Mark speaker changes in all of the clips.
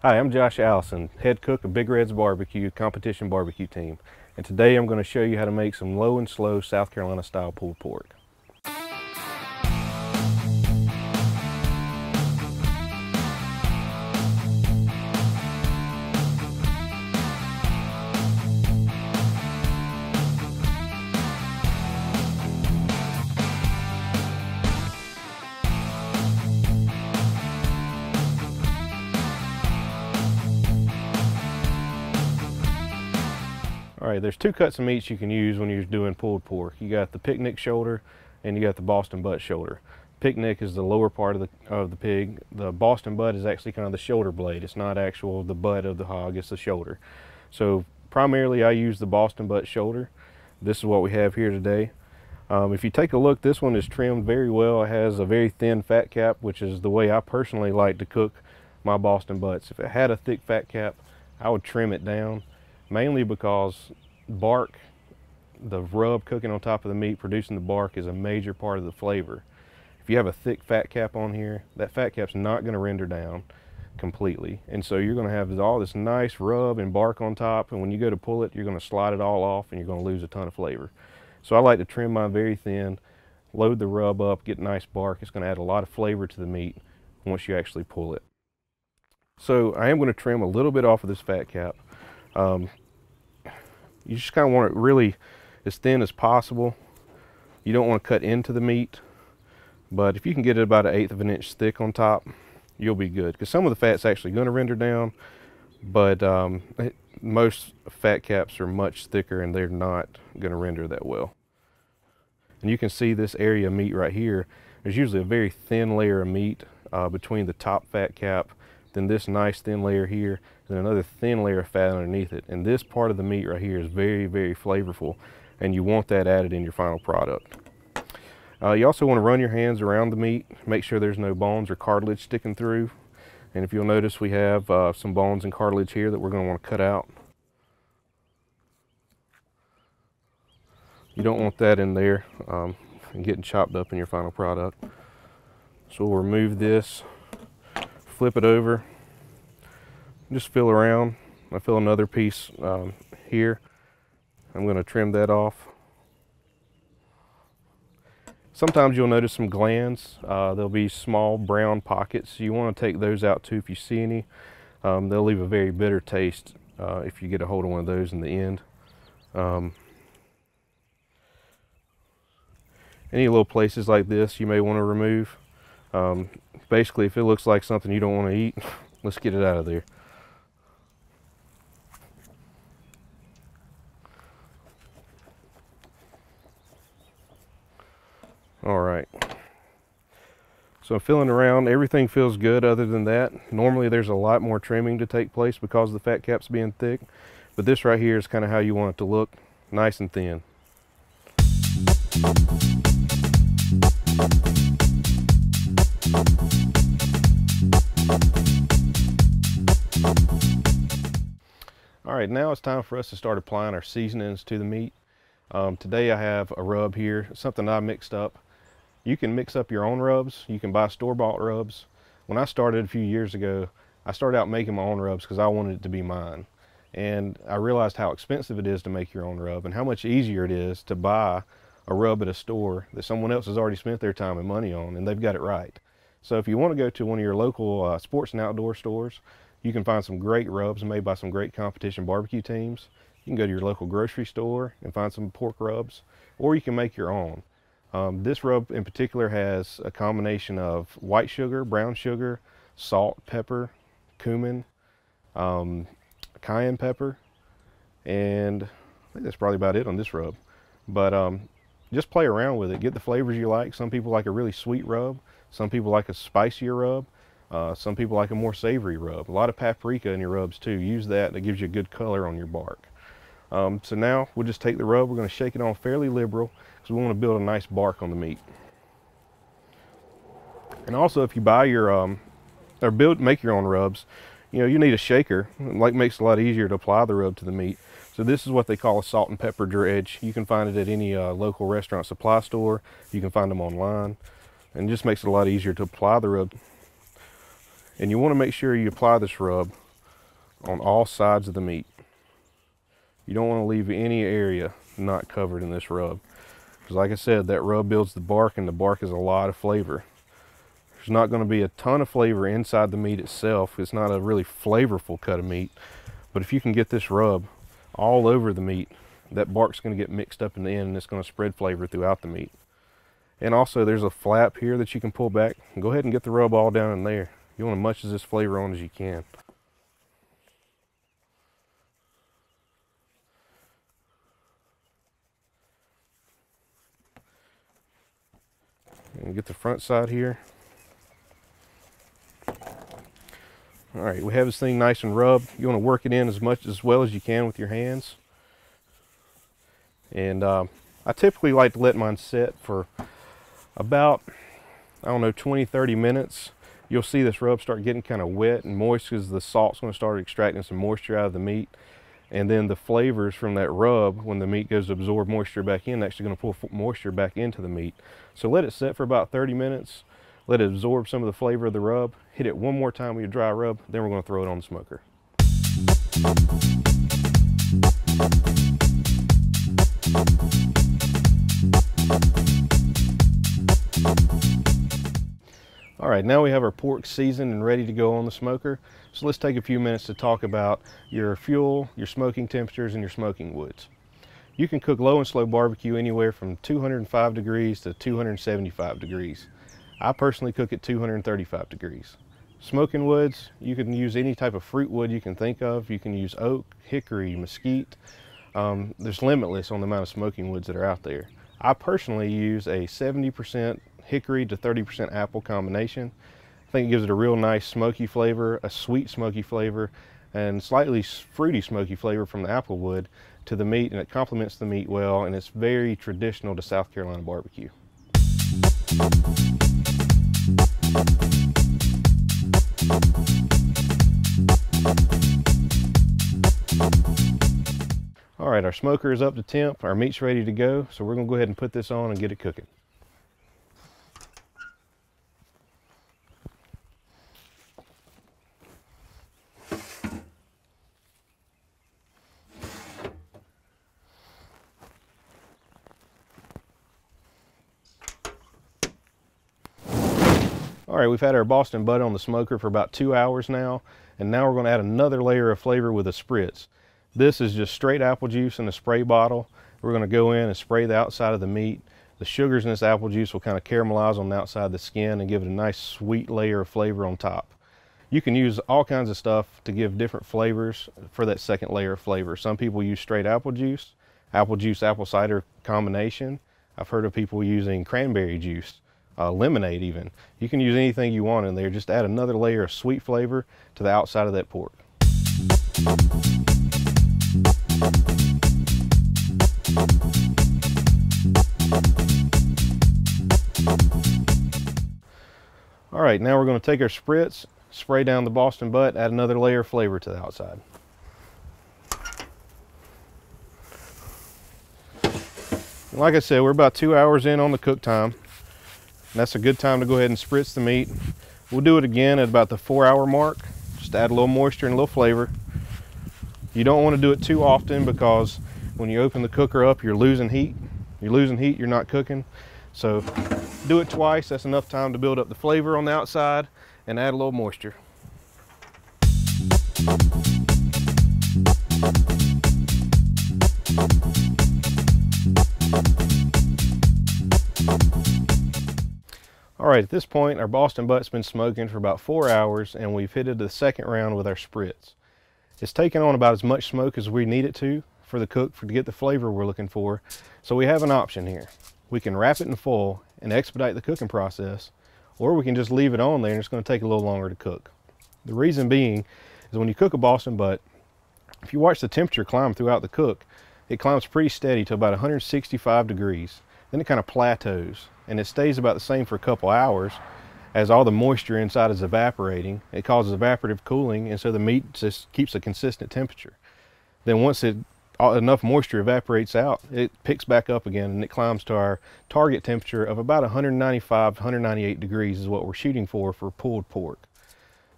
Speaker 1: Hi, I'm Josh Allison, head cook of Big Red's Barbecue competition barbecue team, and today I'm going to show you how to make some low and slow South Carolina style pulled pork. Alright, there's two cuts of meats you can use when you're doing pulled pork. You got the picnic shoulder and you got the Boston butt shoulder. Picnic is the lower part of the pig. The Boston butt is actually kind of the shoulder blade. It's not actual the butt of the hog, it's the shoulder. So primarily I use the Boston butt shoulder. This is what we have here today. If you take a look, this one is trimmed very well. It has a very thin fat cap, which is the way I personally like to cook my Boston butts. If it had a thick fat cap, I would trim it down. Mainly because bark, the rub cooking on top of the meat, producing the bark, is a major part of the flavor. If you have a thick fat cap on here, that fat cap's not going to render down completely. And so you're going to have all this nice rub and bark on top, and when you go to pull it, you're going to slide it all off and you're going to lose a ton of flavor. So I like to trim mine very thin, load the rub up, get nice bark. It's going to add a lot of flavor to the meat once you actually pull it. So I am going to trim a little bit off of this fat cap. You just kind of want it really as thin as possible. You don't want to cut into the meat, but if you can get it about 1/8 of an inch thick on top, you'll be good, because some of the fat's actually going to render down, but most fat caps are much thicker and they're not going to render that well. And you can see this area of meat right here. There's usually a very thin layer of meat between the top fat cap, then this nice thin layer here, and another thin layer of fat underneath it. And this part of the meat right here is very, very flavorful, and you want that added in your final product. You also want to run your hands around the meat, make sure there's no bones or cartilage sticking through. And if you'll notice, we have some bones and cartilage here that we're going to want to cut out. You don't want that in there and getting chopped up in your final product. So we'll remove this, flip it over, just feel around. I feel another piece here. I'm going to trim that off. Sometimes you'll notice some glands. There'll be small brown pockets. You want to take those out too if you see any. They'll leave a very bitter taste if you get a hold of one of those in the end. Any little places like this you may want to remove. Basically, if it looks like something you don't want to eat, let's get it out of there. All right. So I'm feeling around, everything feels good other than that. Normally there's a lot more trimming to take place because the fat cap's being thick, but this right here is kind of how you want it to look, nice and thin. All right, now it's time for us to start applying our seasonings to the meat. Today I have a rub here, something I mixed up. You can mix up your own rubs. You can buy store-bought rubs. When I started a few years ago, I started out making my own rubs because I wanted it to be mine. And I realized how expensive it is to make your own rub and how much easier it is to buy a rub at a store that someone else has already spent their time and money on, and they've got it right. So if you want to go to one of your local sports and outdoor stores, you can find some great rubs made by some great competition barbecue teams. You can go to your local grocery store and find some pork rubs, or you can make your own. This rub in particular has a combination of white sugar, brown sugar, salt, pepper, cumin, cayenne pepper, and I think that's probably about it on this rub. But just play around with it, get the flavors you like. Some people like a really sweet rub, some people like a spicier rub, some people like a more savory rub. A lot of paprika in your rubs too. Use that, it gives you a good color on your bark. So now we'll just take the rub, we're going to shake it on fairly liberal because we want to build a nice bark on the meat. And also, if you buy your make your own rubs, you need a shaker. It makes it a lot easier to apply the rub to the meat. So this is what they call a salt and pepper dredge. You can find it at any local restaurant supply store. You can find them online, and it just makes it a lot easier to apply the rub. And you want to make sure you apply this rub on all sides of the meat. You don't want to leave any area not covered in this rub, because like I said, that rub builds the bark, and the bark is a lot of flavor. There's not going to be a ton of flavor inside the meat itself. It's not a really flavorful cut of meat, but if you can get this rub all over the meat, that bark's going to get mixed up in the end, and it's going to spread flavor throughout the meat. And also there's a flap here that you can pull back. Go ahead and get the rub all down in there. You want as much of this flavor on as you can. And get the front side here. All right, we have this thing nice and rubbed. You want to work it in as well as you can with your hands. And I typically like to let mine set for about, I don't know, 20-30 minutes. You'll see this rub start getting kind of wet and moist because the salt's going to start extracting some moisture out of the meat. And then the flavors from that rub, when the meat goes to absorb moisture back in, actually going to pull moisture back into the meat. So let it set for about 30 minutes. Let it absorb some of the flavor of the rub. Hit it one more time with your dry rub, then we're going to throw it on the smoker. All right, now we have our pork seasoned and ready to go on the smoker. So let's take a few minutes to talk about your fuel, your smoking temperatures, and your smoking woods. You can cook low and slow barbecue anywhere from 205 degrees to 275 degrees. I personally cook at 235 degrees. Smoking woods, you can use any type of fruit wood you can think of. You can use oak, hickory, mesquite. There's limitless on the amount of smoking woods that are out there. I personally use a 70% hickory to 30% apple combination. I think it gives it a real nice smoky flavor, a sweet smoky flavor, and slightly fruity smoky flavor from the apple wood to the meat, and it complements the meat well, and it's very traditional to South Carolina barbecue. All right, our smoker is up to temp, our meat's ready to go, so we're gonna go ahead and put this on and get it cooking. All right, we've had our Boston butt on the smoker for about 2 hours now, and now we're going to add another layer of flavor with a spritz. This is just straight apple juice in a spray bottle. We're going to go in and spray the outside of the meat. The sugars in this apple juice will kind of caramelize on the outside of the skin and give it a nice sweet layer of flavor on top. You can use all kinds of stuff to give different flavors for that second layer of flavor. Some people use straight apple juice, apple cider combination. I've heard of people using cranberry juice. Lemonade even. You can use anything you want in there. Just add another layer of sweet flavor to the outside of that pork. All right, now we're going to take our spritz, spray down the Boston butt, add another layer of flavor to the outside. And like I said, we're about 2 hours in on the cook time. That's a good time to go ahead and spritz the meat. We'll do it again at about the 4-hour mark. Just add a little moisture and a little flavor. You don't want to do it too often because when you open the cooker up, you're losing heat. You're losing heat, you're not cooking. So do it twice. That's enough time to build up the flavor on the outside and add a little moisture. All right, at this point, our Boston butt's been smoking for about 4 hours, and we've hit the second round with our spritz. It's taken on about as much smoke as we need it to for the cook to get the flavor we're looking for. So we have an option here. We can wrap it in foil and expedite the cooking process, or we can just leave it on there and it's going to take a little longer to cook. The reason being is when you cook a Boston butt, if you watch the temperature climb throughout the cook, it climbs pretty steady to about 165 degrees. Then it kind of plateaus, and it stays about the same for a couple hours as all the moisture inside is evaporating. It causes evaporative cooling, and so the meat just keeps a consistent temperature. Then once enough moisture evaporates out, it picks back up again and it climbs to our target temperature of about 195 to 198 degrees is what we're shooting for pulled pork.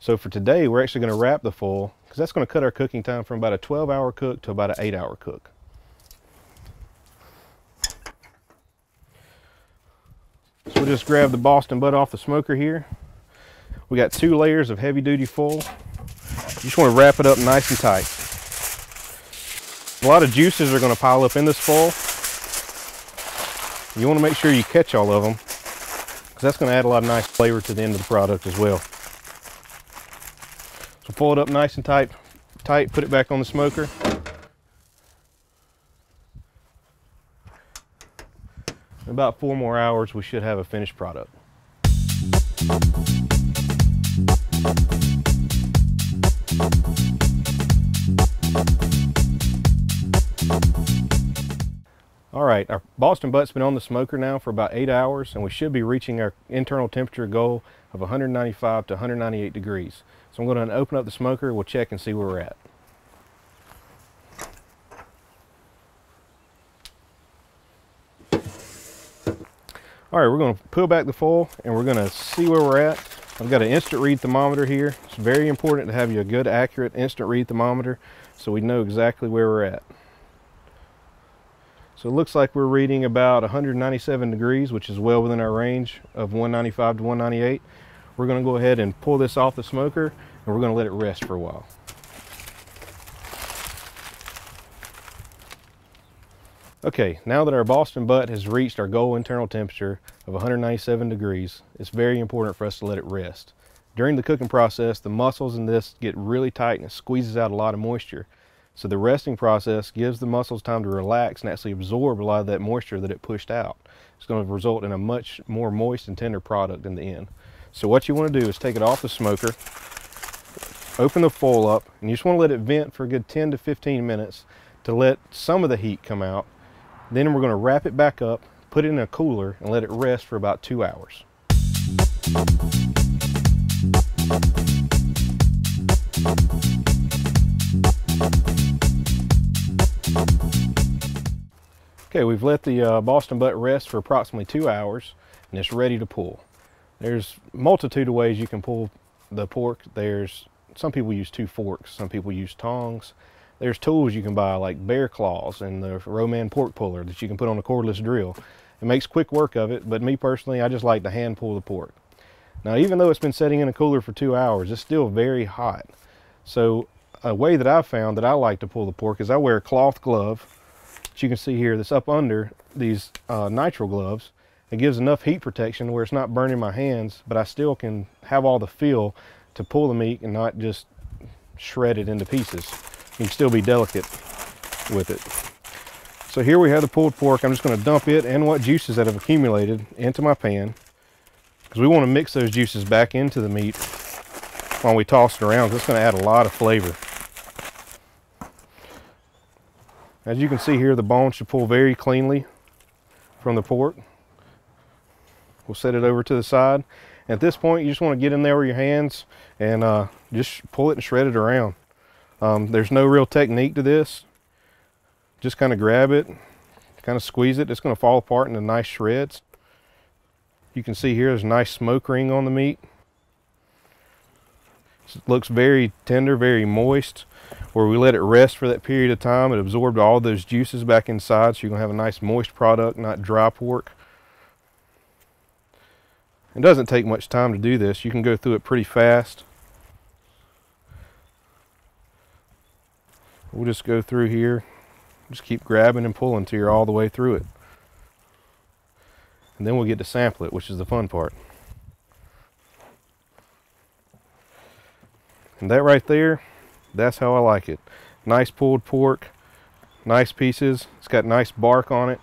Speaker 1: So for today, we're actually going to wrap the foil because that's going to cut our cooking time from about a 12-hour cook to about an 8-hour cook. So we'll just grab the Boston butt off the smoker here. We got 2 layers of heavy duty foil. You just want to wrap it up nice and tight. A lot of juices are going to pile up in this foil. You want to make sure you catch all of them because that's going to add a lot of nice flavor to the end of the product as well. So fold it up nice and tight, put it back on the smoker. In about 4 more hours, we should have a finished product. All right, our Boston butt's been on the smoker now for about 8 hours, and we should be reaching our internal temperature goal of 195 to 198 degrees. So I'm going to open up the smoker, we'll check and see where we're at. All right, we're going to peel back the foil and we're going to see where we're at. I've got an instant read thermometer here. It's very important to have you a good, accurate instant read thermometer so we know exactly where we're at. So it looks like we're reading about 197 degrees, which is well within our range of 195 to 198. We're going to go ahead and pull this off the smoker and we're going to let it rest for a while. Okay, now that our Boston butt has reached our goal internal temperature of 197 degrees, it's very important for us to let it rest. During the cooking process, the muscles in this get really tight and it squeezes out a lot of moisture. So the resting process gives the muscles time to relax and actually absorb a lot of that moisture that it pushed out. It's going to result in a much more moist and tender product in the end. So what you want to do is take it off the smoker, open the foil up, and you just want to let it vent for a good 10 to 15 minutes to let some of the heat come out. Then we're going to wrap it back up, put it in a cooler, and let it rest for about 2 hours. Okay, we've let the Boston butt rest for approximately 2 hours, and it's ready to pull. There's a multitude of ways you can pull the pork. Some people use 2 forks, some people use tongs. There's tools you can buy like bear claws and the Roman pork puller that you can put on a cordless drill. It makes quick work of it, but me personally, I just like to hand pull the pork. Now, even though it's been sitting in a cooler for 2 hours, it's still very hot. So a way that I've found that I like to pull the pork is I wear a cloth glove that you can see here that's up under these nitrile gloves. It gives enough heat protection where it's not burning my hands, but I still can have all the feel to pull the meat and not just shred it into pieces. You can still be delicate with it. So here we have the pulled pork. I'm just going to dump it and what juices that have accumulated into my pan, because we want to mix those juices back into the meat while we toss it around. It's going to add a lot of flavor. As you can see here, the bone should pull very cleanly from the pork. We'll set it over to the side. At this point, you just want to get in there with your hands and just pull it and shred it around. There's no real technique to this. Just kind of grab it, kind of squeeze it. It's going to fall apart into nice shreds. You can see here there's a nice smoke ring on the meat. It looks very tender, very moist. Where we let it rest for that period of time, it absorbed all those juices back inside, so you're going to have a nice moist product, not dry pork. It doesn't take much time to do this. You can go through it pretty fast. We'll just go through here, just keep grabbing and pulling until you're all the way through it. And then we'll get to sample it, which is the fun part. And that right there, that's how I like it. Nice pulled pork, nice pieces. It's got nice bark on it.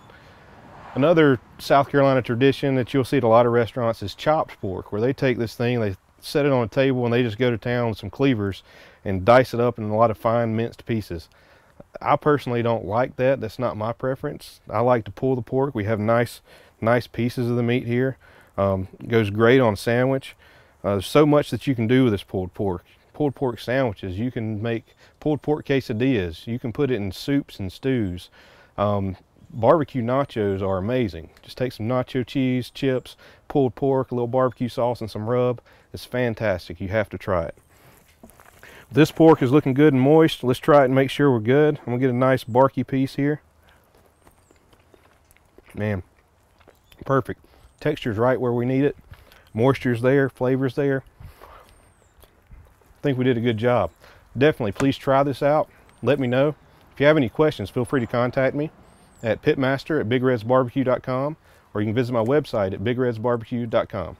Speaker 1: Another South Carolina tradition that you'll see at a lot of restaurants is chopped pork, where they take this thing, they set it on a table and they just go to town with some cleavers and dice it up in a lot of fine minced pieces. I personally don't like that. That's not my preference. I like to pull the pork. We have nice pieces of the meat here. It goes great on a sandwich. There's so much that you can do with this pulled pork. Pulled pork sandwiches, you can make pulled pork quesadillas, you can put it in soups and stews. Barbecue nachos are amazing. Just take some nacho cheese, chips, pulled pork, a little barbecue sauce and some rub. It's fantastic. You have to try it. This pork is looking good and moist. Let's try it and make sure we're good. I'm gonna get a nice barky piece here. Man, perfect. Texture's right where we need it. Moisture's there, flavor's there. I think we did a good job. Definitely, please try this out. Let me know. If you have any questions, feel free to contact me at pitmaster@bigredsbarbecue.com, or you can visit my website at bigredsbarbecue.com.